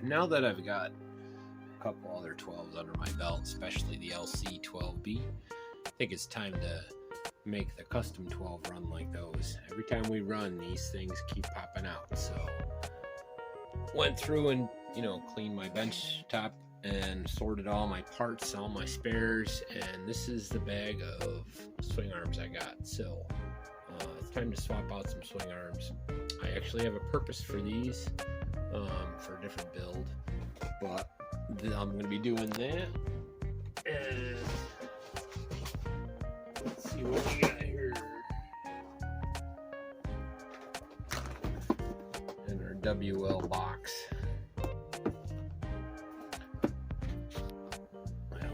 now that I've got a couple other 12s under my belt, especially the LC12B, I think it's time to make the custom 12 run like those. Every time we run, these things keep popping out. So went through and cleaned my bench top and sorted all my parts, all my spares, and this is the bag of swing arms I got. So it's time to swap out some swing arms. I actually have a purpose for these, for a different build, but I'm going to be doing that. And let's see what we got here in our WL box. Well,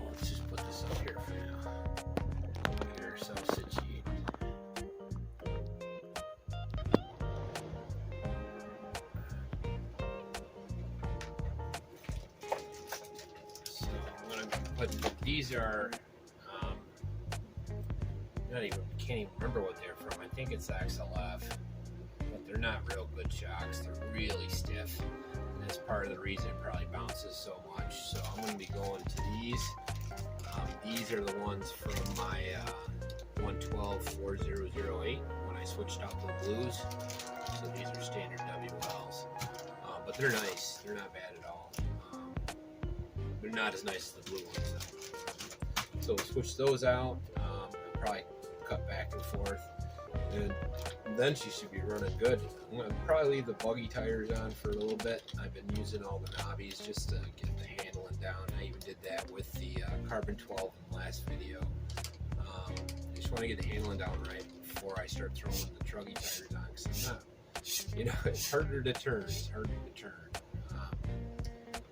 let's just put this up here for now. Get ourselves situated. So I'm going to put, these are can't even remember what they're from. I think it's XLF, but they're not real good shocks. They're really stiff, and that's part of the reason it probably bounces so much. So I'm going to be going to these. These are the ones from my WL124019 when I switched out the blues. So these are standard WLs, but they're nice. They're not bad at all. They're not as nice as the blue ones though. So we'll switch those out. Probably cut back and forth, and then she should be running good. I'm going to probably leave the buggy tires on for a little bit. I've been using all the knobbies just to get the handling down. I even did that with the Carbon 12 in the last video. I just want to get the handling down right before I start throwing the truggy tires on, because I'm not, it's harder to turn. It's harder to turn.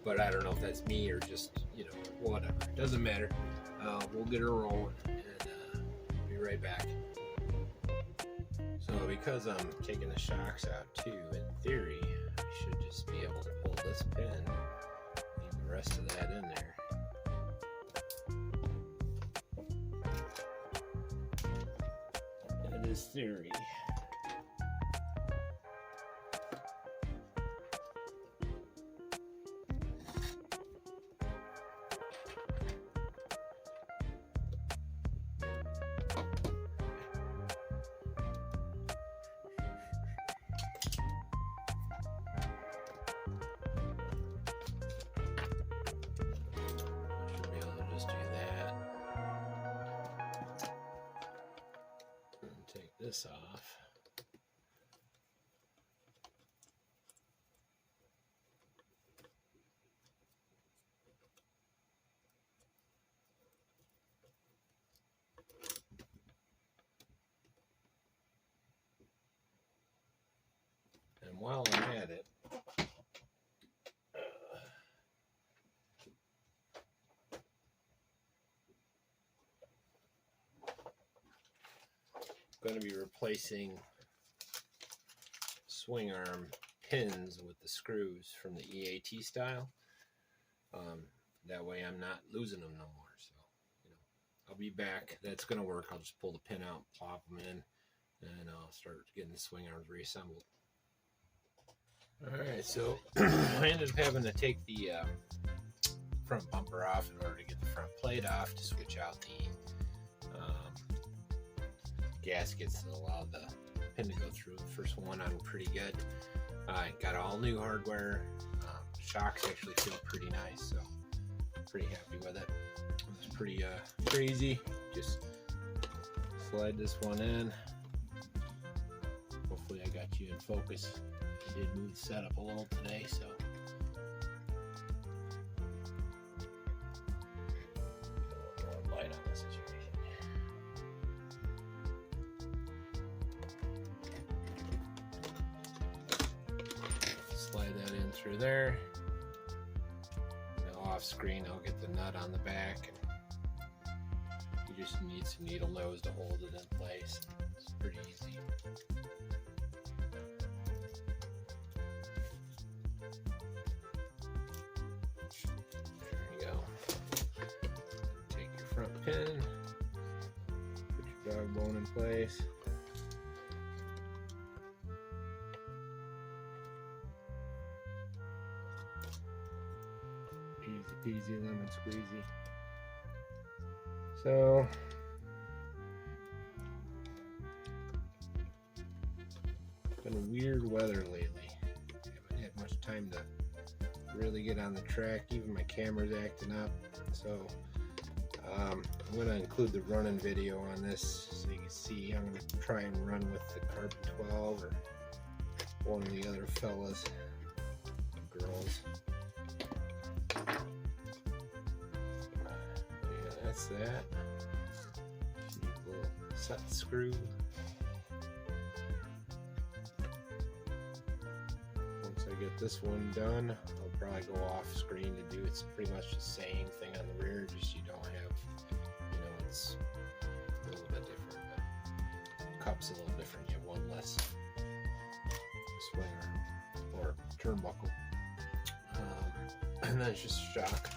But I don't know if that's me or just, whatever. Doesn't matter. We'll get her rolling. Right back. So because I'm taking the shocks out too, in theory I should just be able to pull this pin, leave the rest of that in there. That is theory. This off. And while I'm at it, going to be replacing swing arm pins with the screws from the EAT style. That way I'm not losing them no more. So, I'll be back. That's going to work. I'll just pull the pin out, plop them in, and I'll start getting the swing arms reassembled. Alright, so I ended up having to take the front bumper off in order to get the front plate off to switch out the gaskets that allow the pin to go through. The first one on pretty good. I got all new hardware. Shocks actually feel pretty nice, so pretty happy with it. It's pretty crazy. Just slide this one in. Hopefully I got you in focus. I did move the setup a little today, so light on this situation. Slide that in through there. Now off screen, I'll get the nut on the back. And you just need some needle nose to hold it in place. It's pretty easy. There you go. Take your front pin, put your dog bone in place. Easy peasy lemon squeezy. So it's been weird weather lately. Haven't had much time to really get on the track. Even my camera's acting up. So I'm going to include the running video on this so you can see. I'm going to try and run with the Custom12 or one of the other fellas, girls. Yeah, that's that. Just need a little set screw. Once I get this one done, I'll probably go off screen to do. It's pretty much the same thing on the rear, just you don't have, it's a little bit different, but the cup's a little different. You have one less swing or turnbuckle. And then it's just shock.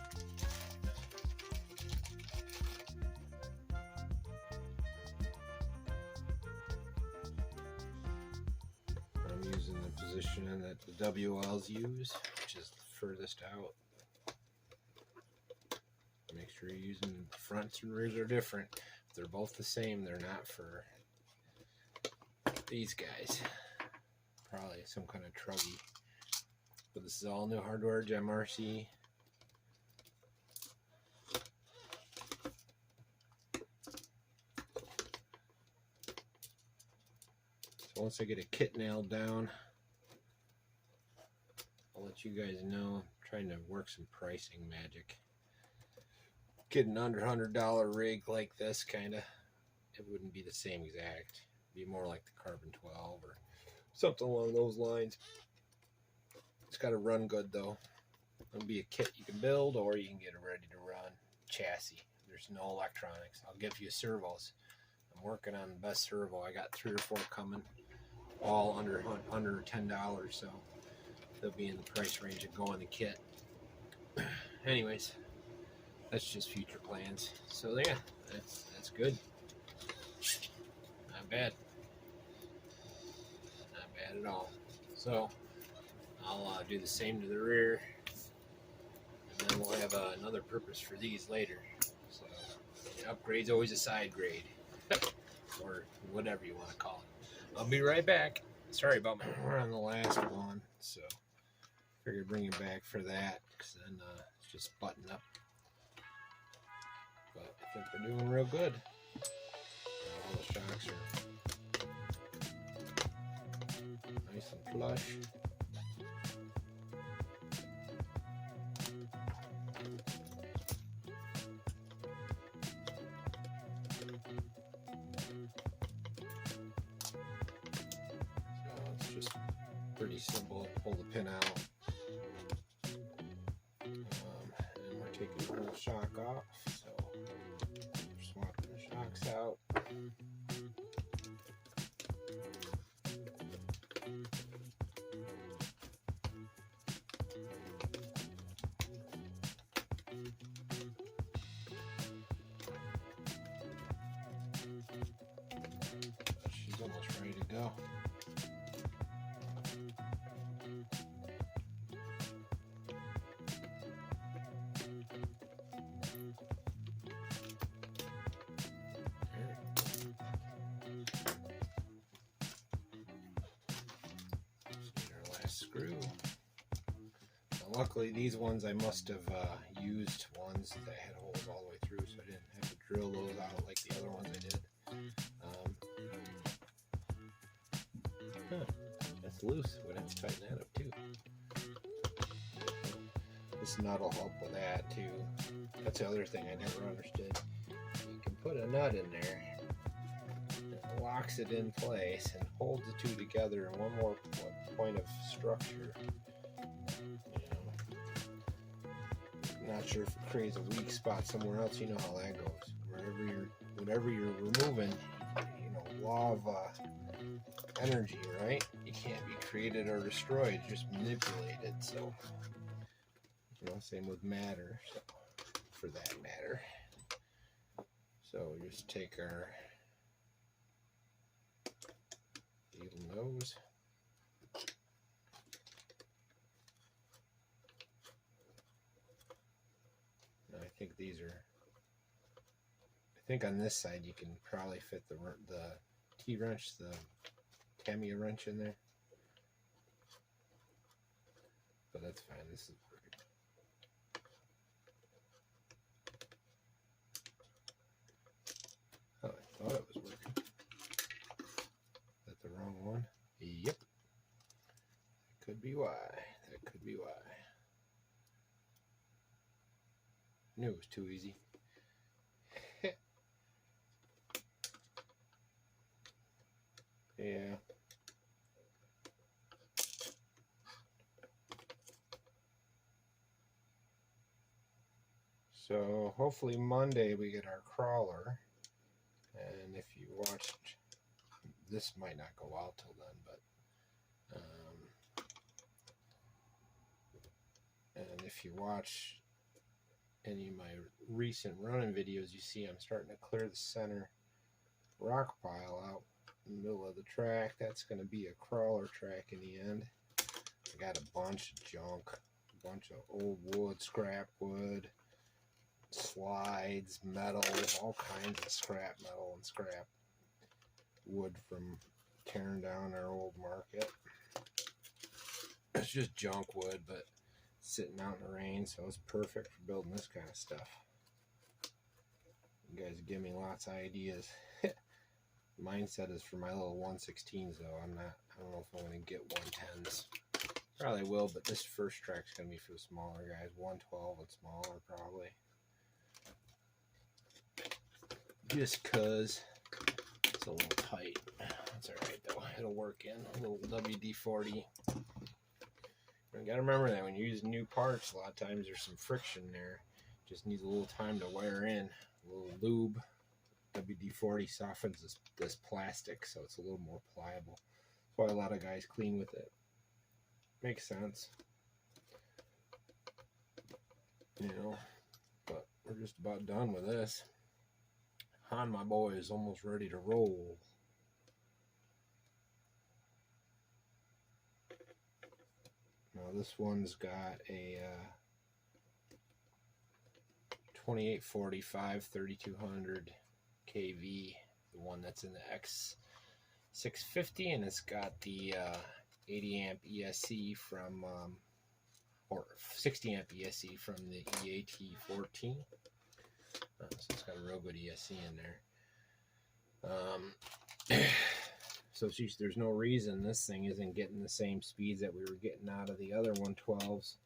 I'm using the positioning that the WLs use, which is the furthest out. Make sure you're using the fronts and rears are different. If they're both the same, they're not for these guys. Probably some kind of truggy. But this is all new hardware, GEMRC. So once I get a kit nailed down, I'll let you guys know. I'm trying to work some pricing magic. Get an under $100 rig like this, kind of. It wouldn't be the same exact. It'd be more like the Custom12 or something along those lines. It's got to run good though. It'll be a kit you can build, or you can get a ready to run chassis. There's no electronics. I'll give you servos. I'm working on the best servo. I got 3 or 4 coming, all under $10, so they'll be in the price range of going the kit. Anyways, that's just future plans. So yeah, that's good. Not bad. Not bad at all. So I'll do the same to the rear, and then we'll have another purpose for these later. So the upgrade's always a side grade, or whatever you want to call it. I'll be right back. Sorry about we're on the last one, so figured bring you back for that, because then it's just button up. But I think we're doing real good. All the shocks are nice and flush. So it's just pretty simple. Pull the pin out. And we're taking the whole shock off. So we're swapping the shocks out. She's almost ready to go. Screw. Now, luckily these ones I must have used ones that had holes all the way through, so I didn't have to drill those out like the other ones I did. That's loose. We'd have to tighten that up too. This nut will help with that too. That's the other thing I never understood. You can put a nut in there, it locks it in place and holds the two together in one more point of structure. Not sure if it creates a weak spot somewhere else. You know how that goes. Whatever you're removing, law of energy, right? You can't be created or destroyed, just manipulated. So, same with matter, so, for that matter. So we just take our needle nose. think these are. I think on this side you can probably fit the T-wrench, the Tamiya wrench in there. But that's fine. This is perfect. Oh, I thought it was working. Is that the wrong one? Yep. That could be why. That could be why. Knew it was too easy. Yeah. So hopefully Monday we get our crawler, and if you watched, this might not go out till then, but and if you watch any of my recent running videos, you see I'm starting to clear the center rock pile out in the middle of the track. That's going to be a crawler track in the end. I got a bunch of junk, a bunch of old wood, scrap wood, slides, metal, all kinds of scrap metal and scrap wood from tearing down our old market. It's just junk wood, but sitting out in the rain, so it's perfect for building this kind of stuff. You guys give me lots of ideas. Mindset is for my little 116s though. I don't know if I'm going to get 110s. Probably will, but this first track's going to be for the smaller guys. 112 and smaller probably. Just cause it's a little tight. That's alright though. It'll work in. A little WD-40. You gotta remember that when you use new parts, a lot of times there's some friction there. Just needs a little time to wear in. A little lube. WD-40 softens this plastic, so it's a little more pliable. That's why a lot of guys clean with it. Makes sense. You know, but we're just about done with this. Han, my boy, is almost ready to roll. Now this one's got a 2845 3200 kV, the one that's in the X650, and it's got the 80 amp ESC from or 60 amp ESC from the EAT14. So it's got a real good ESC in there. So there's no reason this thing isn't getting the same speeds that we were getting out of the other 112s.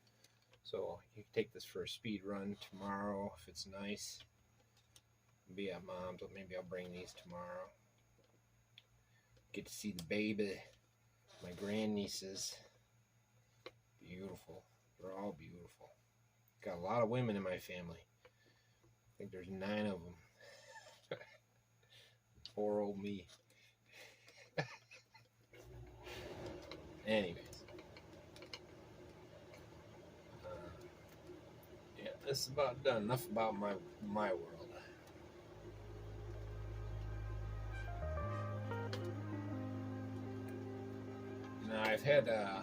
So you can take this for a speed run tomorrow if it's nice. Be at mom's, but maybe I'll bring these tomorrow. Get to see the baby, my grandnieces. Beautiful. They're all beautiful. Got a lot of women in my family. I think there's 9 of them. Poor old me. Anyways. Yeah, this is about done. Enough about my world. Now I've had I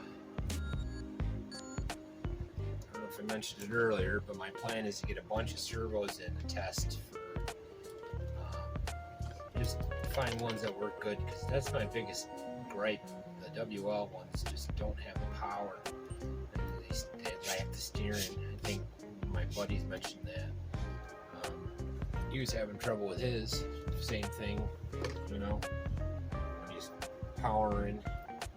don't know if I mentioned it earlier, but my plan is to get a bunch of servos in to test for just find ones that work good, because that's my biggest gripe. The WL ones just don't have the power. They lack the steering. I think my buddies mentioned that. He was having trouble with his. Same thing, you know, when he's powering.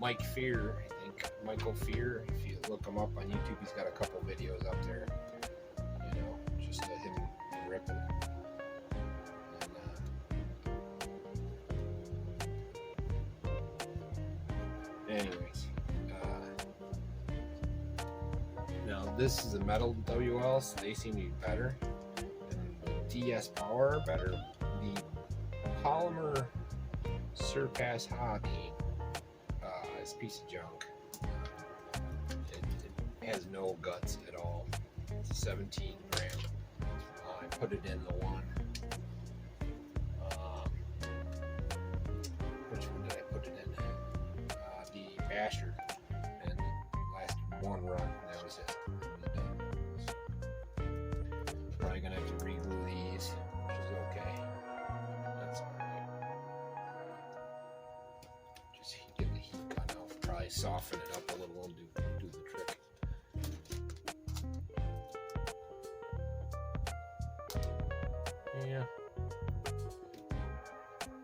Mike Fear, I think, Michael Fear, if you look him up on YouTube, he's got a couple videos up there, you know, just him ripping. And, anyways, now this is a metal WL, so they seem to be better, and the DS Power are better. The polymer Surpass Hobby, piece of junk. It has no guts at all. It's a 17 gram. I put it in the one. Which one did I put it in? The Basher. And it lasted one run. That was it. Probably gonna have to probably soften it up a little and do the trick. Yeah.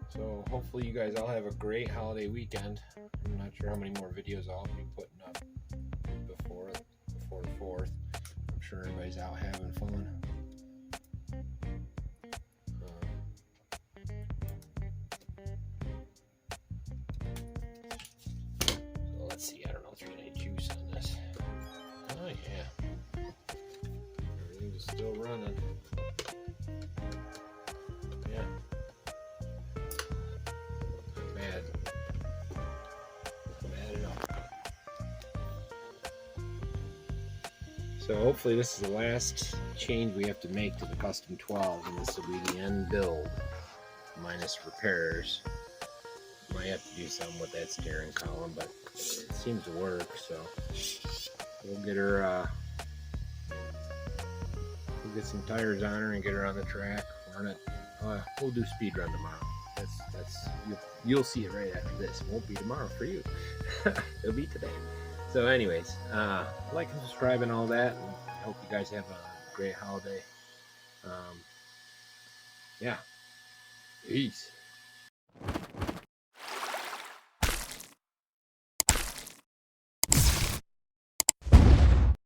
So hopefully you guys all have a great holiday weekend. I'm not sure how many more videos I'll be putting up before the 4th. I'm sure everybody's out having fun. So let's see, I don't know if there's any juice on this. Oh yeah. Everything's still running. Yeah. Not bad. Not bad at all. So hopefully this is the last change we have to make to the Custom 12, and this will be the end build minus repairs. Might have to do something with that steering column, but it seems to work, so we'll get her we'll get some tires on her and get her on the track. Run it. We'll do speed run tomorrow. That's you'll see it right after this. It won't be tomorrow for you. It'll be today. So anyways, like and subscribe and all that, and I hope you guys have a great holiday. Yeah, peace.